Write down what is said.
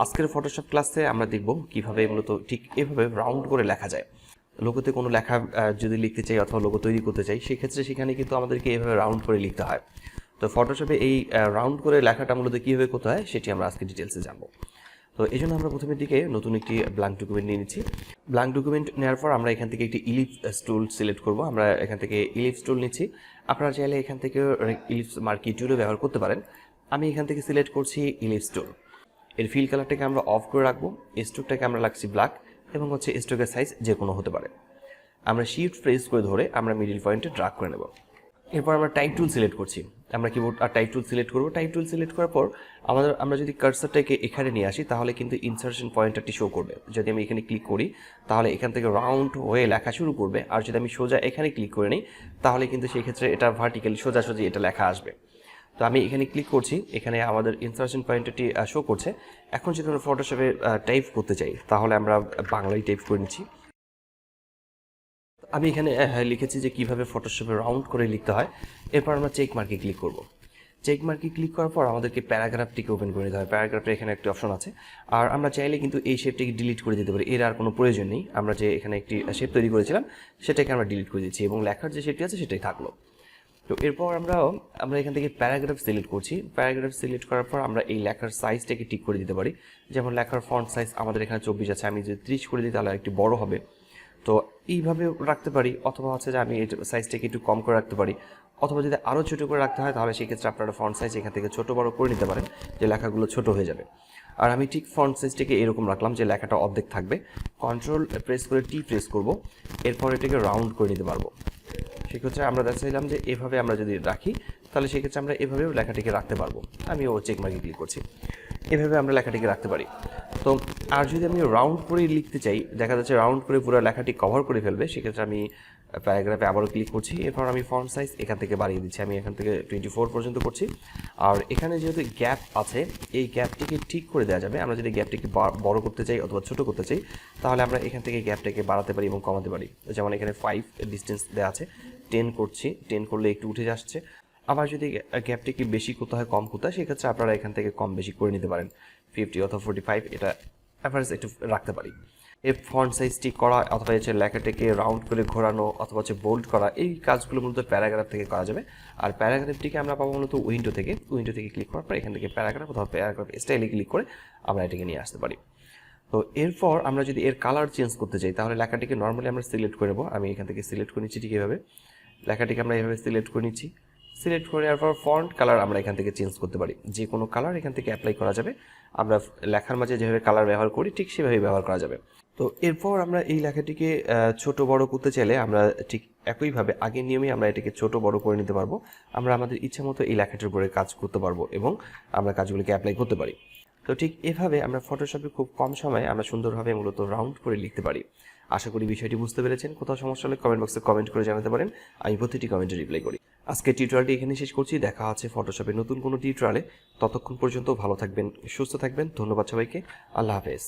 আজকের ফটোশপ ক্লাসে আমরা দেখব কিভাবে মূলত ঠিক এভাবে রাউন্ড করে লেখা যায়। লোগোতে কোনো লেখা যদি লিখতে চাই অথবা লোগো তৈরি করতে চাই, সেক্ষেত্রে সেখানে কিন্তু আমাদেরকে এভাবে রাউন্ড করে লিখতে হয়। তো ফটোশপে এই রাউন্ড করে লেখাটা মূলত কীভাবে করতে হয় সেটি আমরা আজকে ডিটেলসে জানবো। তো এই জন্য আমরা প্রথমের দিকে নতুন একটি ব্ল্যাঙ্ক ডকুমেন্ট নিয়ে নিচ্ছি। ব্ল্যাঙ্ক ডকুমেন্ট নেওয়ার পর আমরা এখান থেকে একটি ইলিপস টুল সিলেক্ট করব। আমরা এখান থেকে ইলিপস টুল নিচ্ছি। আপনারা চাইলে এখান থেকে ইলিপস মার্কি টুলও ব্যবহার করতে পারেন। আমি এখান থেকে সিলেক্ট করছি ইলিপস টুল। এর ফিল কালারটাকে আমরা অফ করে রাখবো, স্ট্রোকটাকে আমরা রাখছি ব্ল্যাক এবং স্ট্রোকের সাইজ যে কোনো হতে পারে। আমরা শিফট প্রেস করে ধরে আমরা মিডিল পয়েন্টে ড্র্যাগ করে নেব। এরপর আমরা টাইপ টুল সিলেক্ট করছি। আমরা কিবোর্ড আর টাইপ টুল সিলেক্ট করবো। টাইপ টুল সিলেক্ট করার পর আমরা যদি কার্সারটাকে এখানে নিয়ে আসি তাহলে কিন্তু ইনসার্শন পয়েন্টারটি শো করবে। যদি আমি এখানে ক্লিক করি তাহলে এখান থেকে রাউন্ড হয়ে লেখা শুরু করবে, আর যদি আমি সোজা এখানে ক্লিক করে নিই তাহলে কিন্তু সেই ক্ষেত্রে এটা ভার্টিক্যালি সোজাসুজি এটা লেখা আসবে। তো আমি এখানে ক্লিক করছি, এখানে আমাদের ইনসার্শন পয়েন্টারটি শো করছে। এখন যদি আমরা ফটোশপে টাইপ করতে চাই তাহলে আমরা বাংলায় টাইপ করে নিচ্ছি। আমি এখানে লিখেছি যে কিভাবে ফটোশপে রাউন্ড করে লিখতে হয়। এরপর আমরা চেক মার্কে ক্লিক করব। চেক মার্কে ক্লিক করার পর আমাদেরকে প্যারাগ্রাফটিকে ওপেন করে দিতে হয়। প্যারাগ্রাফের এখানে একটি অপশন আছে, আর আমরা চাইলে কিন্তু এই শেপটিকে ডিলিট করে দিতে পারি। এর আর কোনো প্রয়োজন নেই। আমরা যে এখানে একটি শেপ তৈরি করেছিলাম সেটাকে আমরা ডিলিট করে দিচ্ছি এবং লেখার যে শেপটি আছে সেটাই থাকলো। তো এরপর আমরা এখান থেকে প্যারাগ্রাফ সিলেক্ট করছি। প্যারাগ্রাফ সিলেক্ট করার পর আমরা এই লেখার সাইজটাকে ঠিক করে দিতে পারি। যেমন লেখার ফন্ট সাইজ আমাদের এখানে 24 আছে, আমি যদি 30 করে দিই তাহলে একটু বড় হবে। তো এইভাবে রাখতে পারি, অথবা যে আমি এই সাইজটাকে একটু কম করে রাখতে পারি, অথবা যদি আরও ছোটো করে রাখতে হয় তাহলে সেক্ষেত্রে আপনারা ফন্ট সাইজ এখান থেকে ছোটো বড় করে নিতে পারেন, যে লেখাগুলো ছোট হয়ে যাবে। আর আমি ঠিক ফন্ট সাইজটাকে এরকম রাখলাম যে লেখাটা অর্ধেক থাকবে। কন্ট্রোল প্রেস করে টি প্রেস করব, এরপর এটাকে রাউন্ড করে নিতে পারবো। সেক্ষেত্রে আমরা চাইলাম যে এভাবে আমরা যদি রাখি তাহলে সেক্ষেত্রে আমরা এভাবেও লেখাটিকে রাখতে পারবো। আমিও চেক মার্কে ক্লিক করছি, এভাবে আমরা লেখাটিকে রাখতে পারি। তো আর যদি আমি রাউন্ড করে লিখতে চাই, দেখা যাচ্ছে রাউন্ড করে পুরো লেখাটি কভার করে ফেলবে, সেক্ষেত্রে আমি প্যারাগ্রাফে আবারও ক্লিক করছি। এরপর আমি ফন্ট সাইজ এখান থেকে বাড়িয়ে দিচ্ছি, আমি এখান থেকে 24 পর্যন্ত করছি। আর এখানে যেহেতু গ্যাপ আছে, এই গ্যাপটিকে ঠিক করে দেওয়া যাবে। আমরা যদি গ্যাপটিকে বড় করতে চাই অথবা ছোটো করতে চাই তাহলে আমরা এখান থেকে গ্যাপটাকে বাড়াতে পারি এবং কমাতে পারি। যেমন এখানে 5 ডিস্টেন্স দেওয়া আছে, 10 করছি, 10 করলে একটু উঠে আসছে। আবার যদি গ্যাপটিকে বেশি করতে হয় কম করতে হয় সেক্ষেত্রে আপনারা এখান থেকে কম বেশি করে নিতে পারেন। 50 অথবা 45 এটা অ্যাভারেজ একটু রাখতে পারি। এর ফন্ট সাইজ ঠিক করা অথবা লেখাটাকে রাউন্ড করে ঘোরানো অথবা বোল্ড করা, এই কাজগুলো মূলত প্যারাগ্রাফ থেকে করা যাবে। আর প্যারাগ্রাফটিকে আমরা পাবো মূলত উইন্ডো থেকে ক্লিক করার পর এখান থেকে প্যারাগ্রাফ অথবা প্যারাগ্রাফ স্টাইলে ক্লিক করে আমরা এটাকে নিয়ে আসতে পারি। তো এরপর আমরা যদি এর কালার চেঞ্জ করতে চাই তাহলে লেখাটিকে নর্মালি আমরা সিলেক্ট করে নেবো। আমি এখান থেকে সিলেক্ট করে নিচ্ছি ঠিক এভাবে, লেখাটিকে আমরা এভাবে সিলেক্ট করে নিচ্ছি। সিলেক্ট করে নেওয়ার পর ফন্ট কালার আমরা এখান থেকে চেঞ্জ করতে পারি, যে কোনো কালার এখান থেকে অ্যাপ্লাই করা যাবে। আমরা লেখার মাঝে যেভাবে কালার ব্যবহার করি ঠিক সেভাবেই ব্যবহার করা যাবে। তো এরপর আমরা এই লেখাটিকে ছোট বড় করতে চাইলে আমরা ঠিক একইভাবে আগের নিয়মে আমরা এটাকে ছোট বড় করে নিতে পারবো। আমরা আমাদের ইচ্ছা মতো এই লেখাটির উপরে কাজ করতে পারবো এবং আমরা কাজগুলিকে অ্যাপ্লাই করতে পারি। তো ঠিক এভাবে আমরা ফটোশপে খুব কম সময়ে আমরা সুন্দরভাবে মূলত রাউন্ড করে লিখতে পারি। আশা করি বিষয়টি বুঝতে পেরেছেন। কোথাও সমস্যা হলে কমেন্ট বক্সে কমেন্ট করে জানাতে পারেন, আমি প্রতিটি কমেন্টে রিপ্লাই করি। আজকে টিউটোরিয়ালটি এখানে শেষ করছি। দেখা আছে ফটোশপে নতুন কোনো টিউটোরিয়ালে। ততক্ষণ পর্যন্ত ভালো থাকবেন, সুস্থ থাকবেন। ধন্যবাদ সবাইকে। আল্লাহ হাফেজ।